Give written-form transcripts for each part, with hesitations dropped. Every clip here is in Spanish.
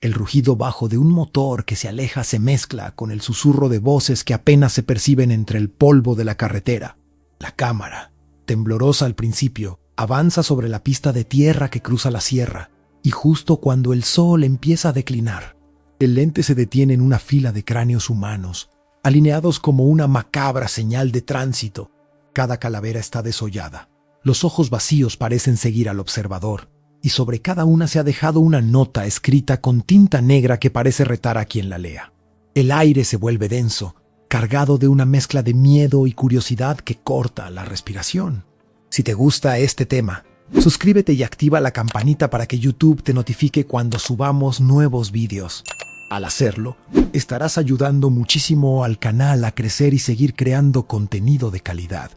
El rugido bajo de un motor que se aleja se mezcla con el susurro de voces que apenas se perciben entre el polvo de la carretera. La cámara, temblorosa al principio, avanza sobre la pista de tierra que cruza la sierra, y justo cuando el sol empieza a declinar, el lente se detiene en una fila de cráneos humanos, alineados como una macabra señal de tránsito. Cada calavera está desollada. Los ojos vacíos parecen seguir al observador, y sobre cada una se ha dejado una nota escrita con tinta negra que parece retar a quien la lea. El aire se vuelve denso, cargado de una mezcla de miedo y curiosidad que corta la respiración. Si te gusta este tema, suscríbete y activa la campanita para que YouTube te notifique cuando subamos nuevos vídeos. Al hacerlo, estarás ayudando muchísimo al canal a crecer y seguir creando contenido de calidad.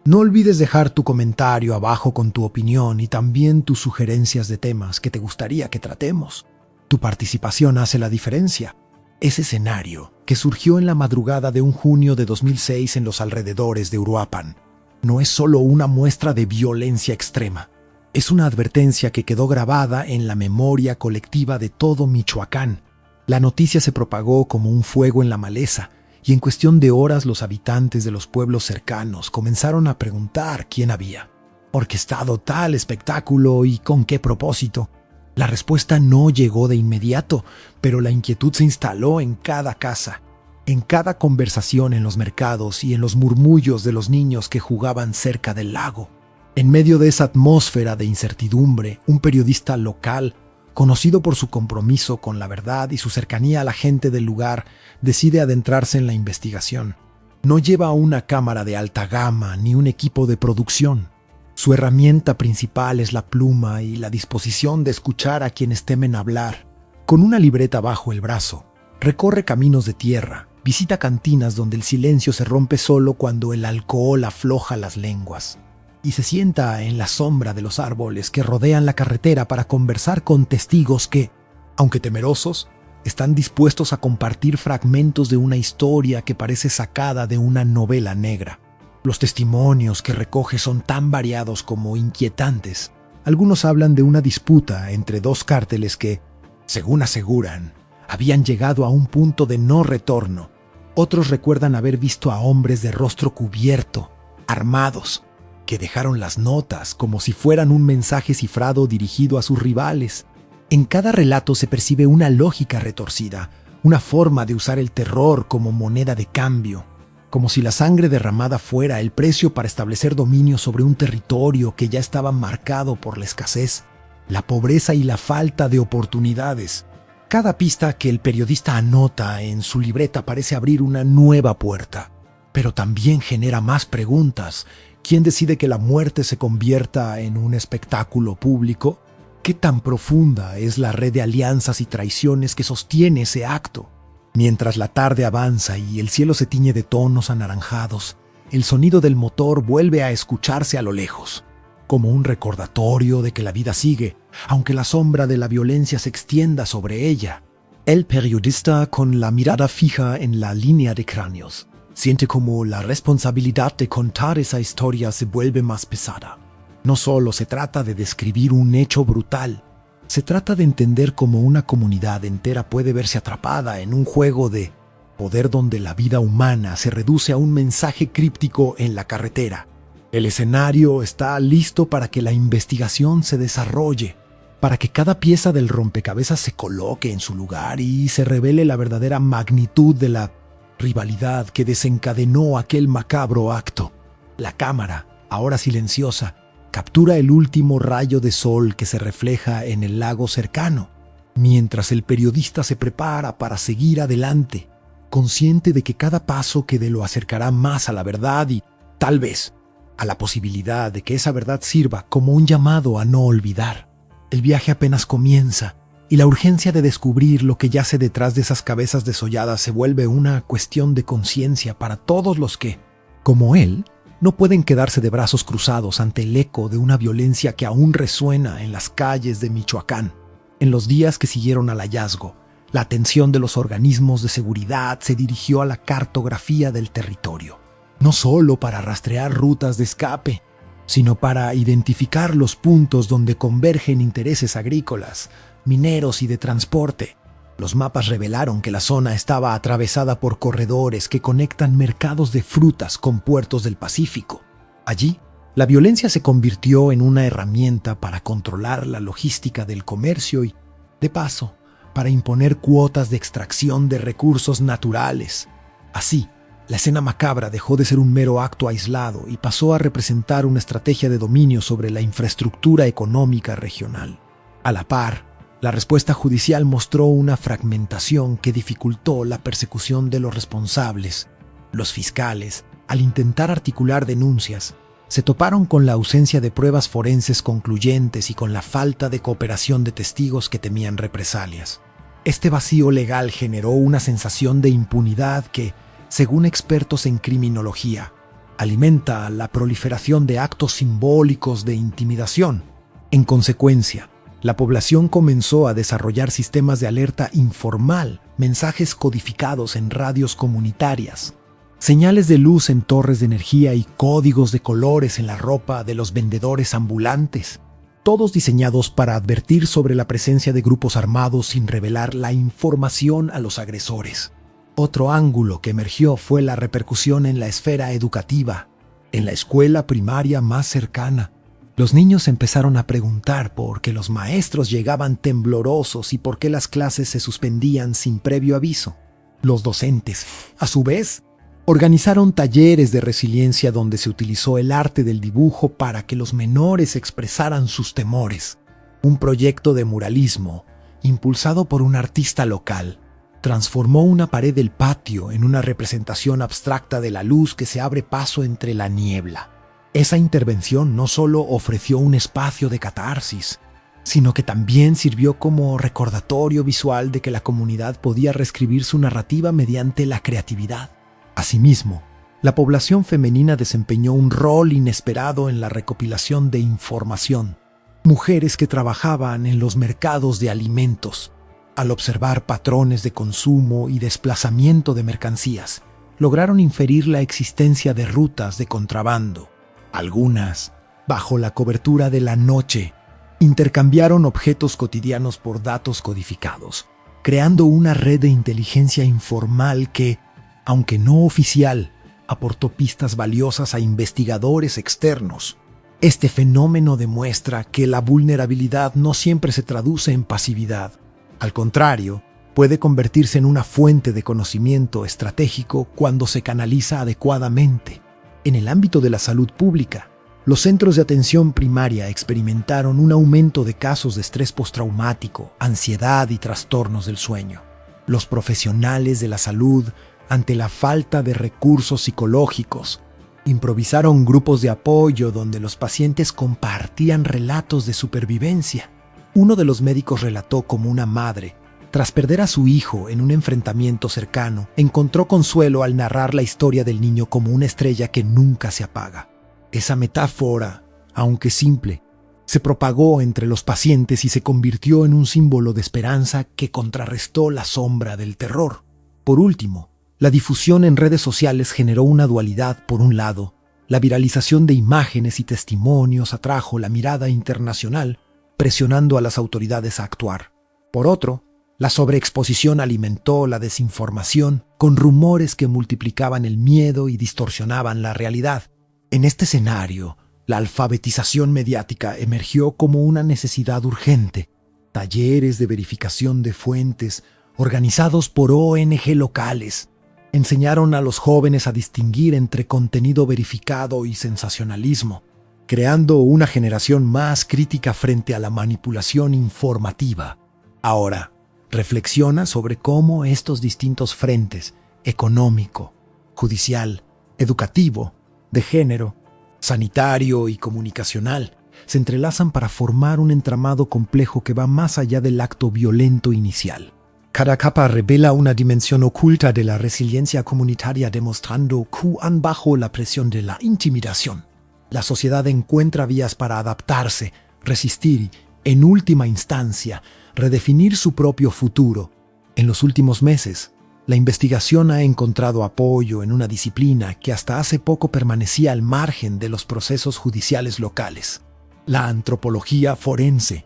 No olvides dejar tu comentario abajo con tu opinión y también tus sugerencias de temas que te gustaría que tratemos. Tu participación hace la diferencia. Ese escenario, que surgió en la madrugada de un junio de 2006 en los alrededores de Uruapan, no es solo una muestra de violencia extrema. Es una advertencia que quedó grabada en la memoria colectiva de todo Michoacán. La noticia se propagó como un fuego en la maleza, y en cuestión de horas los habitantes de los pueblos cercanos comenzaron a preguntar quién había orquestado tal espectáculo y con qué propósito. La respuesta no llegó de inmediato, pero la inquietud se instaló en cada casa, en cada conversación en los mercados y en los murmullos de los niños que jugaban cerca del lago. En medio de esa atmósfera de incertidumbre, un periodista local, conocido por su compromiso con la verdad y su cercanía a la gente del lugar, decide adentrarse en la investigación. No lleva una cámara de alta gama ni un equipo de producción. Su herramienta principal es la pluma y la disposición de escuchar a quienes temen hablar. Con una libreta bajo el brazo, recorre caminos de tierra, visita cantinas donde el silencio se rompe solo cuando el alcohol afloja las lenguas, y se sienta en la sombra de los árboles que rodean la carretera para conversar con testigos que, aunque temerosos, están dispuestos a compartir fragmentos de una historia que parece sacada de una novela negra. Los testimonios que recoge son tan variados como inquietantes. Algunos hablan de una disputa entre dos cárteles que, según aseguran, habían llegado a un punto de no retorno. Otros recuerdan haber visto a hombres de rostro cubierto, armados, que dejaron las notas como si fueran un mensaje cifrado dirigido a sus rivales. En cada relato se percibe una lógica retorcida, una forma de usar el terror como moneda de cambio, como si la sangre derramada fuera el precio para establecer dominio sobre un territorio que ya estaba marcado por la escasez, la pobreza y la falta de oportunidades. Cada pista que el periodista anota en su libreta parece abrir una nueva puerta, pero también genera más preguntas. ¿Quién decide que la muerte se convierta en un espectáculo público? ¿Qué tan profunda es la red de alianzas y traiciones que sostiene ese acto? Mientras la tarde avanza y el cielo se tiñe de tonos anaranjados, el sonido del motor vuelve a escucharse a lo lejos, como un recordatorio de que la vida sigue, aunque la sombra de la violencia se extienda sobre ella. El periodista, con la mirada fija en la línea de cráneos, siente como la responsabilidad de contar esa historia se vuelve más pesada. No solo se trata de describir un hecho brutal, se trata de entender cómo una comunidad entera puede verse atrapada en un juego de poder donde la vida humana se reduce a un mensaje críptico en la carretera. El escenario está listo para que la investigación se desarrolle, para que cada pieza del rompecabezas se coloque en su lugar y se revele la verdadera magnitud de la rivalidad que desencadenó aquel macabro acto. La cámara, ahora silenciosa, captura el último rayo de sol que se refleja en el lago cercano, mientras el periodista se prepara para seguir adelante, consciente de que cada paso que lo acercará más a la verdad y, tal vez, a la posibilidad de que esa verdad sirva como un llamado a no olvidar. El viaje apenas comienza, y la urgencia de descubrir lo que yace detrás de esas cabezas desolladas se vuelve una cuestión de conciencia para todos los que, como él, no pueden quedarse de brazos cruzados ante el eco de una violencia que aún resuena en las calles de Michoacán. En los días que siguieron al hallazgo, la atención de los organismos de seguridad se dirigió a la cartografía del territorio, no solo para rastrear rutas de escape, sino para identificar los puntos donde convergen intereses agrícolas, mineros y de transporte. Los mapas revelaron que la zona estaba atravesada por corredores que conectan mercados de frutas con puertos del Pacífico. Allí, la violencia se convirtió en una herramienta para controlar la logística del comercio y, de paso, para imponer cuotas de extracción de recursos naturales. Así, la escena macabra dejó de ser un mero acto aislado y pasó a representar una estrategia de dominio sobre la infraestructura económica regional. A la par, la respuesta judicial mostró una fragmentación que dificultó la persecución de los responsables. Los fiscales, al intentar articular denuncias, se toparon con la ausencia de pruebas forenses concluyentes y con la falta de cooperación de testigos que temían represalias. Este vacío legal generó una sensación de impunidad que, según expertos en criminología, alimenta la proliferación de actos simbólicos de intimidación. En consecuencia, la población comenzó a desarrollar sistemas de alerta informal, mensajes codificados en radios comunitarias, señales de luz en torres de energía y códigos de colores en la ropa de los vendedores ambulantes, todos diseñados para advertir sobre la presencia de grupos armados sin revelar la información a los agresores. Otro ángulo que emergió fue la repercusión en la esfera educativa. En la escuela primaria más cercana, los niños empezaron a preguntar por qué los maestros llegaban temblorosos y por qué las clases se suspendían sin previo aviso. Los docentes, a su vez, organizaron talleres de resiliencia donde se utilizó el arte del dibujo para que los menores expresaran sus temores. Un proyecto de muralismo, impulsado por un artista local, transformó una pared del patio en una representación abstracta de la luz que se abre paso entre la niebla. Esa intervención no solo ofreció un espacio de catarsis, sino que también sirvió como recordatorio visual de que la comunidad podía reescribir su narrativa mediante la creatividad. Asimismo, la población femenina desempeñó un rol inesperado en la recopilación de información. Mujeres que trabajaban en los mercados de alimentos, al observar patrones de consumo y desplazamiento de mercancías, lograron inferir la existencia de rutas de contrabando. Algunas, bajo la cobertura de la noche, intercambiaron objetos cotidianos por datos codificados, creando una red de inteligencia informal que, aunque no oficial, aportó pistas valiosas a investigadores externos. Este fenómeno demuestra que la vulnerabilidad no siempre se traduce en pasividad. Al contrario, puede convertirse en una fuente de conocimiento estratégico cuando se canaliza adecuadamente. En el ámbito de la salud pública, los centros de atención primaria experimentaron un aumento de casos de estrés postraumático, ansiedad y trastornos del sueño. Los profesionales de la salud, ante la falta de recursos psicológicos, improvisaron grupos de apoyo donde los pacientes compartían relatos de supervivencia. Uno de los médicos relató cómo una madre, tras perder a su hijo en un enfrentamiento cercano, encontró consuelo al narrar la historia del niño como una estrella que nunca se apaga. Esa metáfora, aunque simple, se propagó entre los pacientes y se convirtió en un símbolo de esperanza que contrarrestó la sombra del terror. Por último, la difusión en redes sociales generó una dualidad. Por un lado, la viralización de imágenes y testimonios atrajo la mirada internacional, presionando a las autoridades a actuar. Por otro, la sobreexposición alimentó la desinformación con rumores que multiplicaban el miedo y distorsionaban la realidad. En este escenario, la alfabetización mediática emergió como una necesidad urgente. Talleres de verificación de fuentes, organizados por ONG locales, enseñaron a los jóvenes a distinguir entre contenido verificado y sensacionalismo, creando una generación más crítica frente a la manipulación informativa. Ahora, reflexiona sobre cómo estos distintos frentes, económico, judicial, educativo, de género, sanitario y comunicacional, se entrelazan para formar un entramado complejo que va más allá del acto violento inicial. Cada capa revela una dimensión oculta de la resiliencia comunitaria, demostrando cuán bajo la presión de la intimidación la sociedad encuentra vías para adaptarse, resistir y, en última instancia, redefinir su propio futuro. En los últimos meses, la investigación ha encontrado apoyo en una disciplina que hasta hace poco permanecía al margen de los procesos judiciales locales: la antropología forense.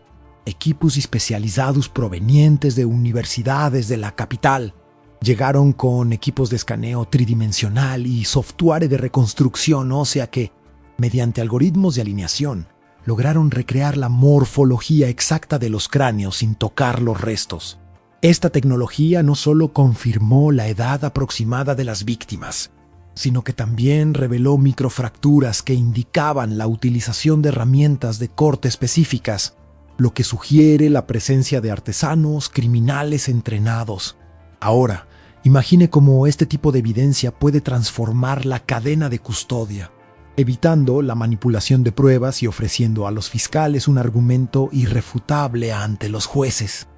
Equipos especializados provenientes de universidades de la capital llegaron con equipos de escaneo tridimensional y software de reconstrucción ósea que, mediante algoritmos de alineación, lograron recrear la morfología exacta de los cráneos sin tocar los restos. Esta tecnología no solo confirmó la edad aproximada de las víctimas, sino que también reveló microfracturas que indicaban la utilización de herramientas de corte específicas, lo que sugiere la presencia de artesanos criminales entrenados. Ahora, imagine cómo este tipo de evidencia puede transformar la cadena de custodia, evitando la manipulación de pruebas y ofreciendo a los fiscales un argumento irrefutable ante los jueces.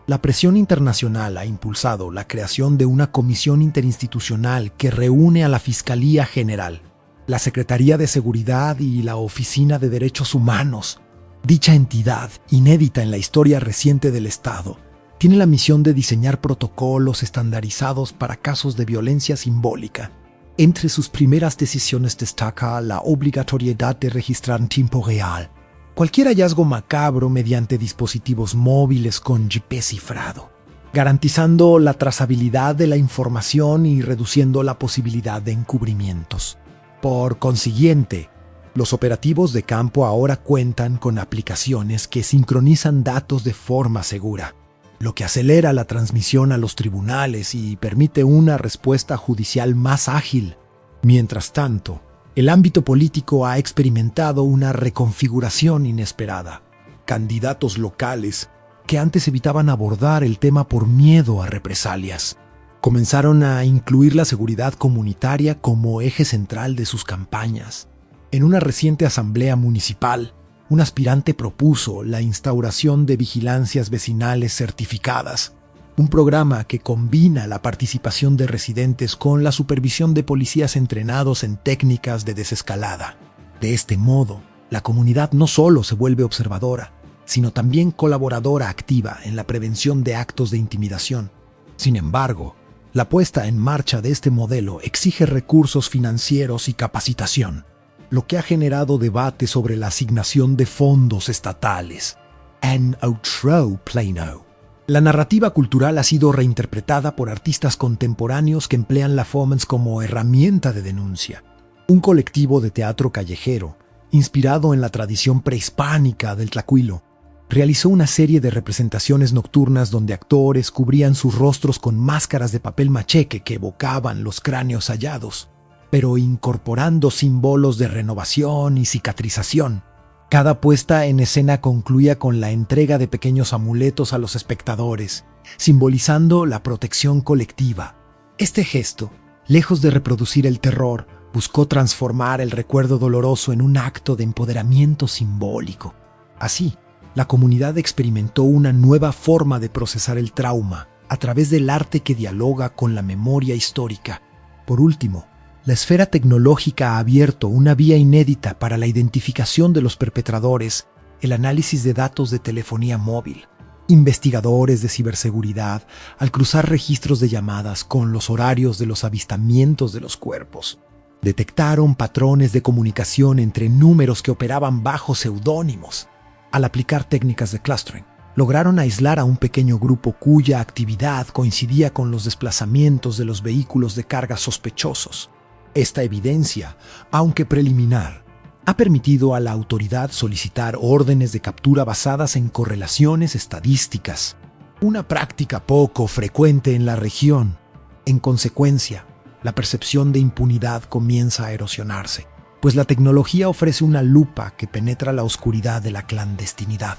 La presión internacional ha impulsado la creación de una comisión interinstitucional que reúne a la Fiscalía General, la Secretaría de Seguridad y la Oficina de Derechos Humanos. Dicha entidad, inédita en la historia reciente del Estado, tiene la misión de diseñar protocolos estandarizados para casos de violencia simbólica. Entre sus primeras decisiones destaca la obligatoriedad de registrar en tiempo real cualquier hallazgo macabro mediante dispositivos móviles con GPS cifrado, garantizando la trazabilidad de la información y reduciendo la posibilidad de encubrimientos. Por consiguiente, los operativos de campo ahora cuentan con aplicaciones que sincronizan datos de forma segura, lo que acelera la transmisión a los tribunales y permite una respuesta judicial más ágil. Mientras tanto, el ámbito político ha experimentado una reconfiguración inesperada. Candidatos locales, que antes evitaban abordar el tema por miedo a represalias, comenzaron a incluir la seguridad comunitaria como eje central de sus campañas. En una reciente asamblea municipal, un aspirante propuso la instauración de vigilancias vecinales certificadas, un programa que combina la participación de residentes con la supervisión de policías entrenados en técnicas de desescalada. De este modo, la comunidad no solo se vuelve observadora, sino también colaboradora activa en la prevención de actos de intimidación. Sin embargo, la puesta en marcha de este modelo exige recursos financieros y capacitación, lo que ha generado debate sobre la asignación de fondos estatales. En otro plano, la narrativa cultural ha sido reinterpretada por artistas contemporáneos que emplean la performance como herramienta de denuncia. Un colectivo de teatro callejero, inspirado en la tradición prehispánica del tlacuilo, realizó una serie de representaciones nocturnas donde actores cubrían sus rostros con máscaras de papel macheque que evocaban los cráneos hallados, pero incorporando símbolos de renovación y cicatrización. Cada puesta en escena concluía con la entrega de pequeños amuletos a los espectadores, simbolizando la protección colectiva. Este gesto, lejos de reproducir el terror, buscó transformar el recuerdo doloroso en un acto de empoderamiento simbólico. Así, la comunidad experimentó una nueva forma de procesar el trauma a través del arte que dialoga con la memoria histórica. Por último, la esfera tecnológica ha abierto una vía inédita para la identificación de los perpetradores, el análisis de datos de telefonía móvil. Investigadores de ciberseguridad, al cruzar registros de llamadas con los horarios de los avistamientos de los cuerpos, detectaron patrones de comunicación entre números que operaban bajo seudónimos. Al aplicar técnicas de clustering, lograron aislar a un pequeño grupo cuya actividad coincidía con los desplazamientos de los vehículos de carga sospechosos. Esta evidencia, aunque preliminar, ha permitido a la autoridad solicitar órdenes de captura basadas en correlaciones estadísticas, una práctica poco frecuente en la región. En consecuencia, la percepción de impunidad comienza a erosionarse, pues la tecnología ofrece una lupa que penetra la oscuridad de la clandestinidad.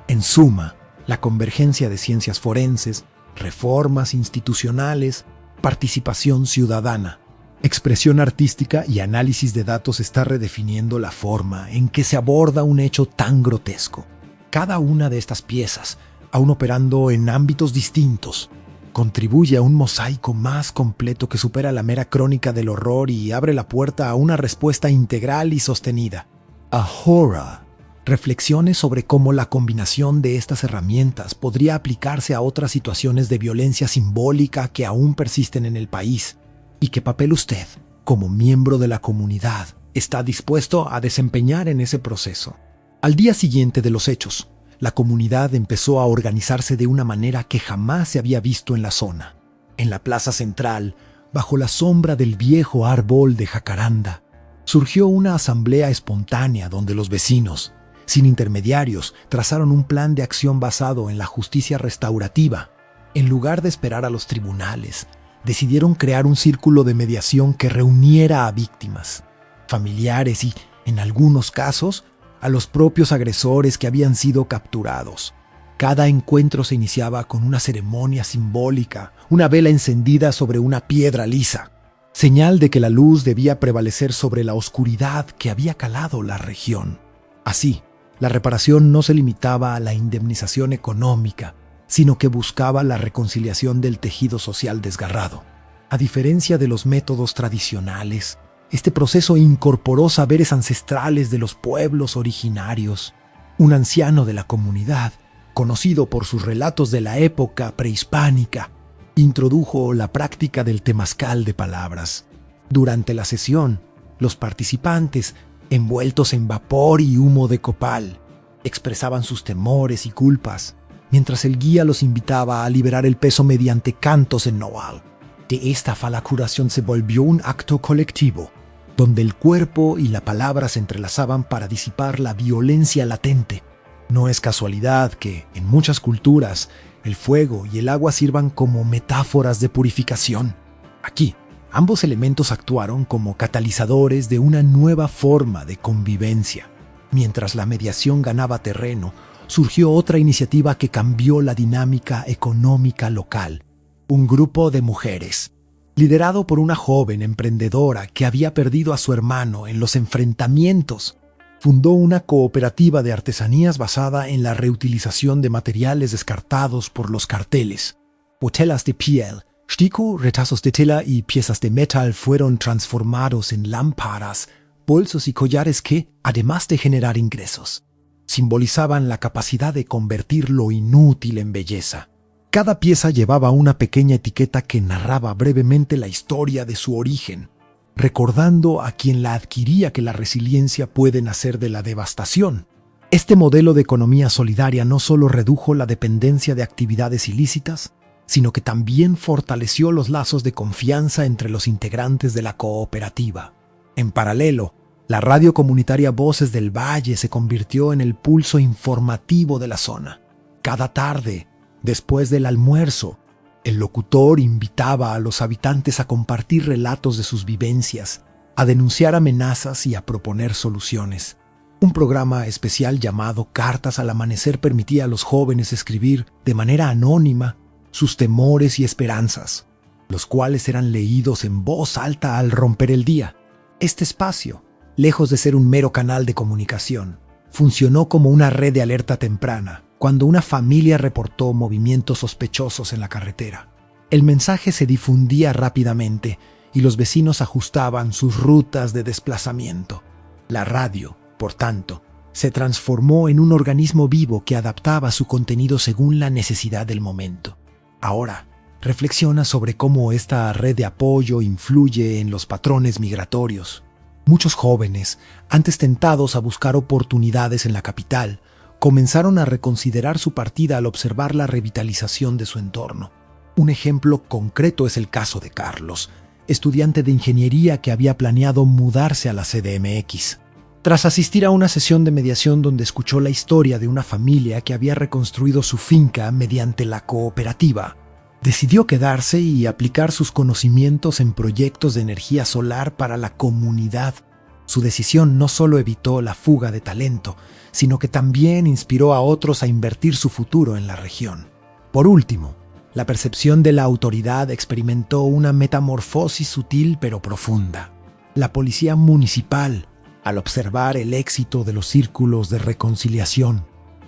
En suma, la convergencia de ciencias forenses, reformas institucionales, participación ciudadana, expresión artística y análisis de datos está redefiniendo la forma en que se aborda un hecho tan grotesco. Cada una de estas piezas, aun operando en ámbitos distintos, contribuye a un mosaico más completo que supera la mera crónica del horror y abre la puerta a una respuesta integral y sostenida. Ahora, reflexiones sobre cómo la combinación de estas herramientas podría aplicarse a otras situaciones de violencia simbólica que aún persisten en el país, y qué papel usted, como miembro de la comunidad, está dispuesto a desempeñar en ese proceso. Al día siguiente de los hechos, la comunidad empezó a organizarse de una manera que jamás se había visto en la zona. En la plaza central, bajo la sombra del viejo árbol de jacaranda, surgió una asamblea espontánea donde los vecinos, sin intermediarios, trazaron un plan de acción basado en la justicia restaurativa. En lugar de esperar a los tribunales, decidieron crear un círculo de mediación que reuniera a víctimas, familiares y, en algunos casos, a los propios agresores que habían sido capturados. Cada encuentro se iniciaba con una ceremonia simbólica, una vela encendida sobre una piedra lisa, señal de que la luz debía prevalecer sobre la oscuridad que había calado la región. Así, la reparación no se limitaba a la indemnización económica, sino que buscaba la reconciliación del tejido social desgarrado. A diferencia de los métodos tradicionales, este proceso incorporó saberes ancestrales de los pueblos originarios. Un anciano de la comunidad, conocido por sus relatos de la época prehispánica, introdujo la práctica del temazcal de palabras. Durante la sesión, los participantes, envueltos en vapor y humo de copal, expresaban sus temores y culpas, mientras el guía los invitaba a liberar el peso mediante cantos en Nahuatl. De esta la curación se volvió un acto colectivo, donde el cuerpo y la palabra se entrelazaban para disipar la violencia latente. No es casualidad que, en muchas culturas, el fuego y el agua sirvan como metáforas de purificación. Aquí, ambos elementos actuaron como catalizadores de una nueva forma de convivencia. Mientras la mediación ganaba terreno, surgió otra iniciativa que cambió la dinámica económica local. Un grupo de mujeres, liderado por una joven emprendedora que había perdido a su hermano en los enfrentamientos, fundó una cooperativa de artesanías basada en la reutilización de materiales descartados por los carteles. Botellas de piel, stico, retazos de tela y piezas de metal fueron transformados en lámparas, bolsos y collares que, además de generar ingresos, simbolizaban la capacidad de convertir lo inútil en belleza. Cada pieza llevaba una pequeña etiqueta que narraba brevemente la historia de su origen, recordando a quien la adquiría que la resiliencia puede nacer de la devastación. Este modelo de economía solidaria no solo redujo la dependencia de actividades ilícitas, sino que también fortaleció los lazos de confianza entre los integrantes de la cooperativa. En paralelo, la radio comunitaria Voces del Valle se convirtió en el pulso informativo de la zona. Cada tarde, después del almuerzo, el locutor invitaba a los habitantes a compartir relatos de sus vivencias, a denunciar amenazas y a proponer soluciones. Un programa especial llamado Cartas al Amanecer permitía a los jóvenes escribir de manera anónima sus temores y esperanzas, los cuales eran leídos en voz alta al romper el día. Este espacio, lejos de ser un mero canal de comunicación, funcionó como una red de alerta temprana cuando una familia reportó movimientos sospechosos en la carretera. El mensaje se difundía rápidamente y los vecinos ajustaban sus rutas de desplazamiento. La radio, por tanto, se transformó en un organismo vivo que adaptaba su contenido según la necesidad del momento. Ahora, reflexiona sobre cómo esta red de apoyo influye en los patrones migratorios. Muchos jóvenes, antes tentados a buscar oportunidades en la capital, comenzaron a reconsiderar su partida al observar la revitalización de su entorno. Un ejemplo concreto es el caso de Carlos, estudiante de ingeniería que había planeado mudarse a la CDMX. Tras asistir a una sesión de mediación donde escuchó la historia de una familia que había reconstruido su finca mediante la cooperativa, decidió quedarse y aplicar sus conocimientos en proyectos de energía solar para la comunidad. Su decisión no solo evitó la fuga de talento, sino que también inspiró a otros a invertir su futuro en la región. Por último, la percepción de la autoridad experimentó una metamorfosis sutil pero profunda. La policía municipal, al observar el éxito de los círculos de reconciliación,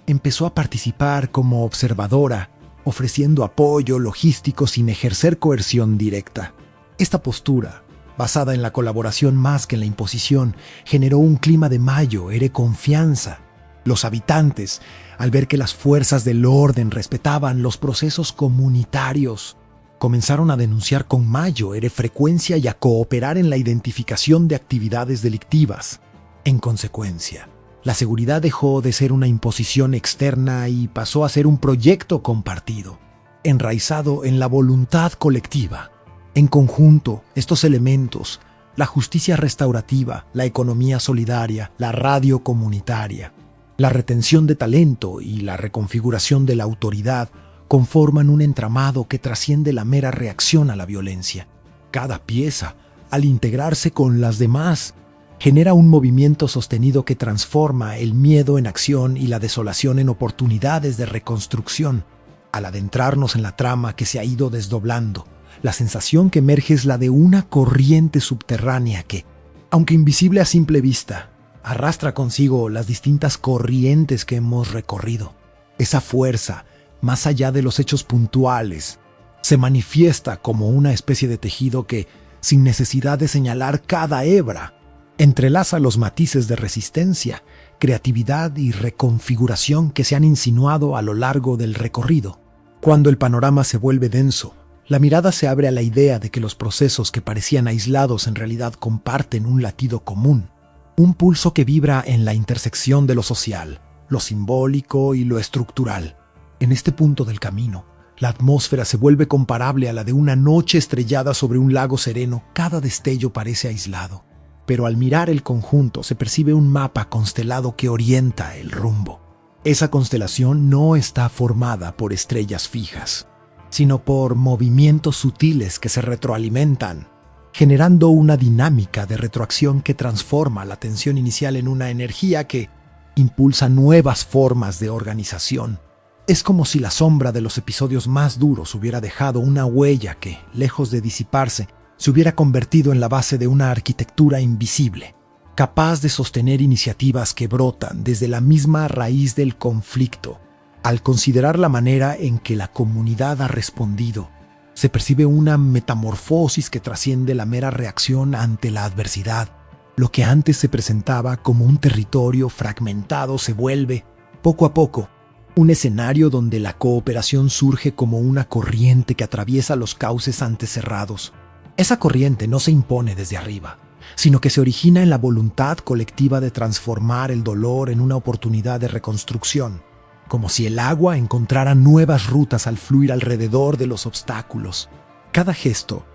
empezó a participar como observadora, ofreciendo apoyo logístico sin ejercer coerción directa. Esta postura, basada en la colaboración más que en la imposición, generó un clima de Mayo de confianza. Los habitantes, al ver que las fuerzas del orden respetaban los procesos comunitarios, comenzaron a denunciar con mayor frecuencia y a cooperar en la identificación de actividades delictivas. En consecuencia, La seguridad dejó de ser una imposición externa y pasó a ser un proyecto compartido, enraizado en la voluntad colectiva. En conjunto, estos elementos, la justicia restaurativa, la economía solidaria, la radio comunitaria, la retención de talento y la reconfiguración de la autoridad, conforman un entramado que trasciende la mera reacción a la violencia. Cada pieza, al integrarse con las demás, genera un movimiento sostenido que transforma el miedo en acción y la desolación en oportunidades de reconstrucción. Al adentrarnos en la trama que se ha ido desdoblando, la sensación que emerge es la de una corriente subterránea que, aunque invisible a simple vista, arrastra consigo las distintas corrientes que hemos recorrido. Esa fuerza, más allá de los hechos puntuales, se manifiesta como una especie de tejido que, sin necesidad de señalar cada hebra, entrelaza los matices de resistencia, creatividad y reconfiguración que se han insinuado a lo largo del recorrido. Cuando el panorama se vuelve denso, la mirada se abre a la idea de que los procesos que parecían aislados en realidad comparten un latido común, un pulso que vibra en la intersección de lo social, lo simbólico y lo estructural. En este punto del camino, la atmósfera se vuelve comparable a la de una noche estrellada sobre un lago sereno. Cada destello parece aislado, pero al mirar el conjunto se percibe un mapa constelado que orienta el rumbo. Esa constelación no está formada por estrellas fijas, sino por movimientos sutiles que se retroalimentan, generando una dinámica de retroacción que transforma la tensión inicial en una energía que impulsa nuevas formas de organización. Es como si la sombra de los episodios más duros hubiera dejado una huella que, lejos de disiparse, se hubiera convertido en la base de una arquitectura invisible, capaz de sostener iniciativas que brotan desde la misma raíz del conflicto. Al considerar la manera en que la comunidad ha respondido, se percibe una metamorfosis que trasciende la mera reacción ante la adversidad. Lo que antes se presentaba como un territorio fragmentado se vuelve, poco a poco, un escenario donde la cooperación surge como una corriente que atraviesa los cauces antes cerrados. Esa corriente no se impone desde arriba, sino que se origina en la voluntad colectiva de transformar el dolor en una oportunidad de reconstrucción, como si el agua encontrara nuevas rutas al fluir alrededor de los obstáculos. Cada gesto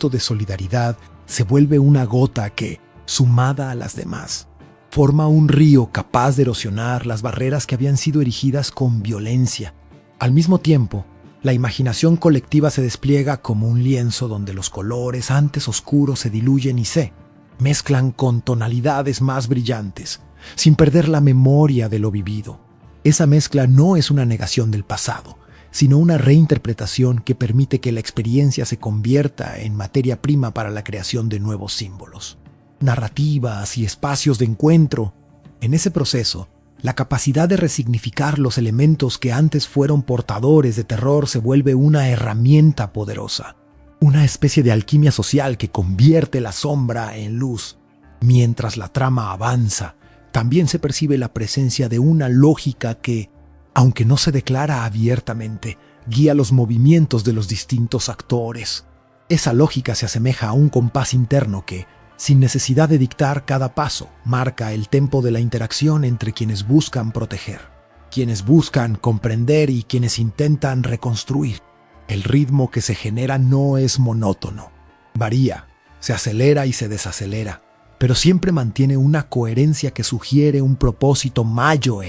de solidaridad se vuelve una gota que, sumada a las demás, forma un río capaz de erosionar las barreras que habían sido erigidas con violencia. Al mismo tiempo, la imaginación colectiva se despliega como un lienzo donde los colores antes oscuros se diluyen y se mezclan con tonalidades más brillantes, sin perder la memoria de lo vivido. Esa mezcla no es una negación del pasado, sino una reinterpretación que permite que la experiencia se convierta en materia prima para la creación de nuevos símbolos, narrativas y espacios de encuentro. En ese proceso, la capacidad de resignificar los elementos que antes fueron portadores de terror se vuelve una herramienta poderosa, una especie de alquimia social que convierte la sombra en luz. Mientras la trama avanza, también se percibe la presencia de una lógica que, aunque no se declara abiertamente, guía los movimientos de los distintos actores. Esa lógica se asemeja a un compás interno que, sin necesidad de dictar cada paso, marca el tempo de la interacción entre quienes buscan proteger, quienes buscan comprender y quienes intentan reconstruir. El ritmo que se genera no es monótono. Varía, se acelera y se desacelera, pero siempre mantiene una coherencia que sugiere un propósito mayor,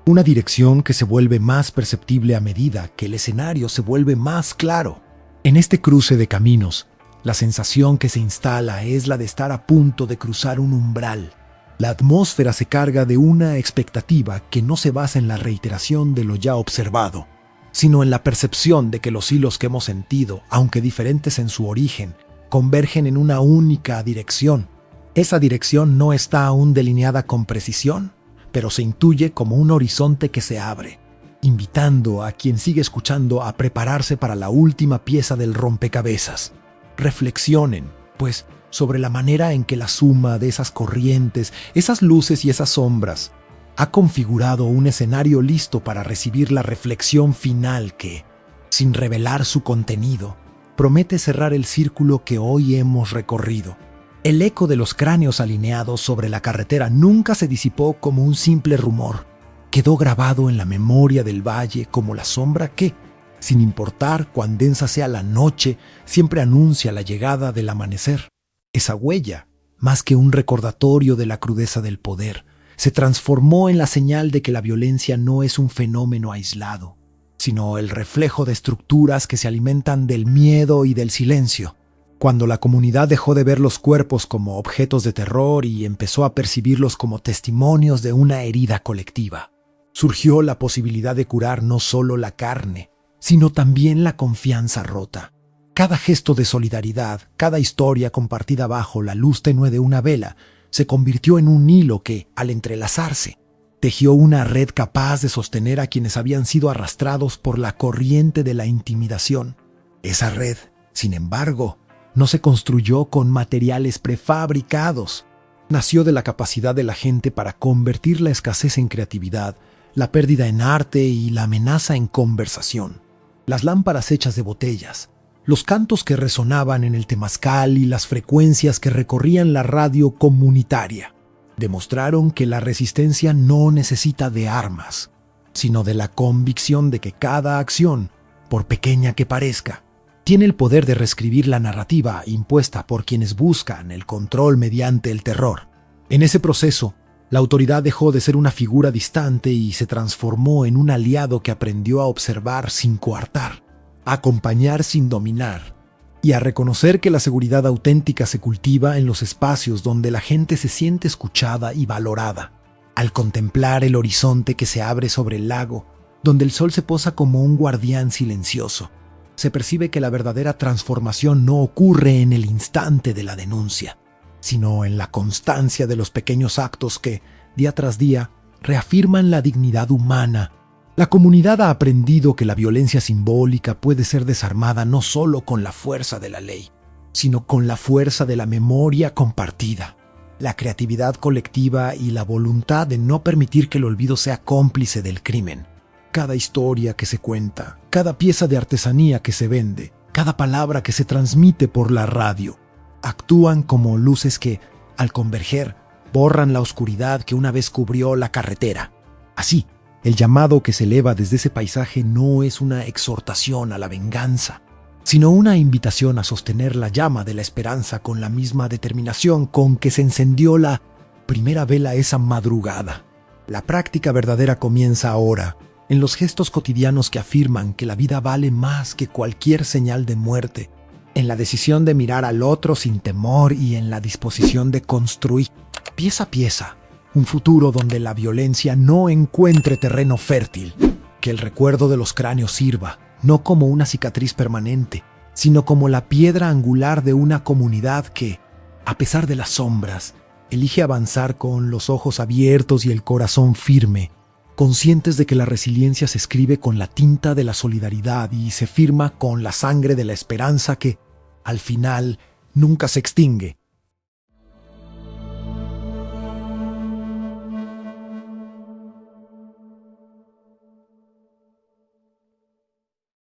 una dirección que se vuelve más perceptible a medida que el escenario se vuelve más claro. En este cruce de caminos, la sensación que se instala es la de estar a punto de cruzar un umbral. La atmósfera se carga de una expectativa que no se basa en la reiteración de lo ya observado, sino en la percepción de que los hilos que hemos sentido, aunque diferentes en su origen, convergen en una única dirección. Esa dirección no está aún delineada con precisión, pero se intuye como un horizonte que se abre, invitando a quien sigue escuchando a prepararse para la última pieza del rompecabezas. Reflexionen, pues, sobre la manera en que la suma de esas corrientes, esas luces y esas sombras, ha configurado un escenario listo para recibir la reflexión final que, sin revelar su contenido, promete cerrar el círculo que hoy hemos recorrido. El eco de los cráneos alineados sobre la carretera nunca se disipó como un simple rumor. Quedó grabado en la memoria del valle como la sombra que, sin importar cuán densa sea la noche, siempre anuncia la llegada del amanecer. Esa huella, más que un recordatorio de la crudeza del poder, se transformó en la señal de que la violencia no es un fenómeno aislado, sino el reflejo de estructuras que se alimentan del miedo y del silencio. Cuando la comunidad dejó de ver los cuerpos como objetos de terror y empezó a percibirlos como testimonios de una herida colectiva, surgió la posibilidad de curar no solo la carne, sino también la confianza rota. Cada gesto de solidaridad, cada historia compartida bajo la luz tenue de una vela, se convirtió en un hilo que, al entrelazarse, tejió una red capaz de sostener a quienes habían sido arrastrados por la corriente de la intimidación. Esa red, sin embargo, no se construyó con materiales prefabricados. Nació de la capacidad de la gente para convertir la escasez en creatividad, la pérdida en arte y la amenaza en conversación. Las lámparas hechas de botellas, los cantos que resonaban en el temazcal y las frecuencias que recorrían la radio comunitaria demostraron que la resistencia no necesita de armas, sino de la convicción de que cada acción, por pequeña que parezca, tiene el poder de reescribir la narrativa impuesta por quienes buscan el control mediante el terror. En ese proceso, la autoridad dejó de ser una figura distante y se transformó en un aliado que aprendió a observar sin coartar, a acompañar sin dominar, y a reconocer que la seguridad auténtica se cultiva en los espacios donde la gente se siente escuchada y valorada. Al contemplar el horizonte que se abre sobre el lago, donde el sol se posa como un guardián silencioso, se percibe que la verdadera transformación no ocurre en el instante de la denuncia, sino en la constancia de los pequeños actos que, día tras día, reafirman la dignidad humana. La comunidad ha aprendido que la violencia simbólica puede ser desarmada no solo con la fuerza de la ley, sino con la fuerza de la memoria compartida, la creatividad colectiva y la voluntad de no permitir que el olvido sea cómplice del crimen. Cada historia que se cuenta, cada pieza de artesanía que se vende, cada palabra que se transmite por la radio, actúan como luces que, al converger, borran la oscuridad que una vez cubrió la carretera. Así, el llamado que se eleva desde ese paisaje no es una exhortación a la venganza, sino una invitación a sostener la llama de la esperanza con la misma determinación con que se encendió la primera vela esa madrugada. La práctica verdadera comienza ahora, en los gestos cotidianos que afirman que la vida vale más que cualquier señal de muerte, en la decisión de mirar al otro sin temor y en la disposición de construir, pieza a pieza, un futuro donde la violencia no encuentre terreno fértil, que el recuerdo de los cráneos sirva, no como una cicatriz permanente, sino como la piedra angular de una comunidad que, a pesar de las sombras, elige avanzar con los ojos abiertos y el corazón firme, conscientes de que la resiliencia se escribe con la tinta de la solidaridad y se firma con la sangre de la esperanza que, al final, nunca se extingue,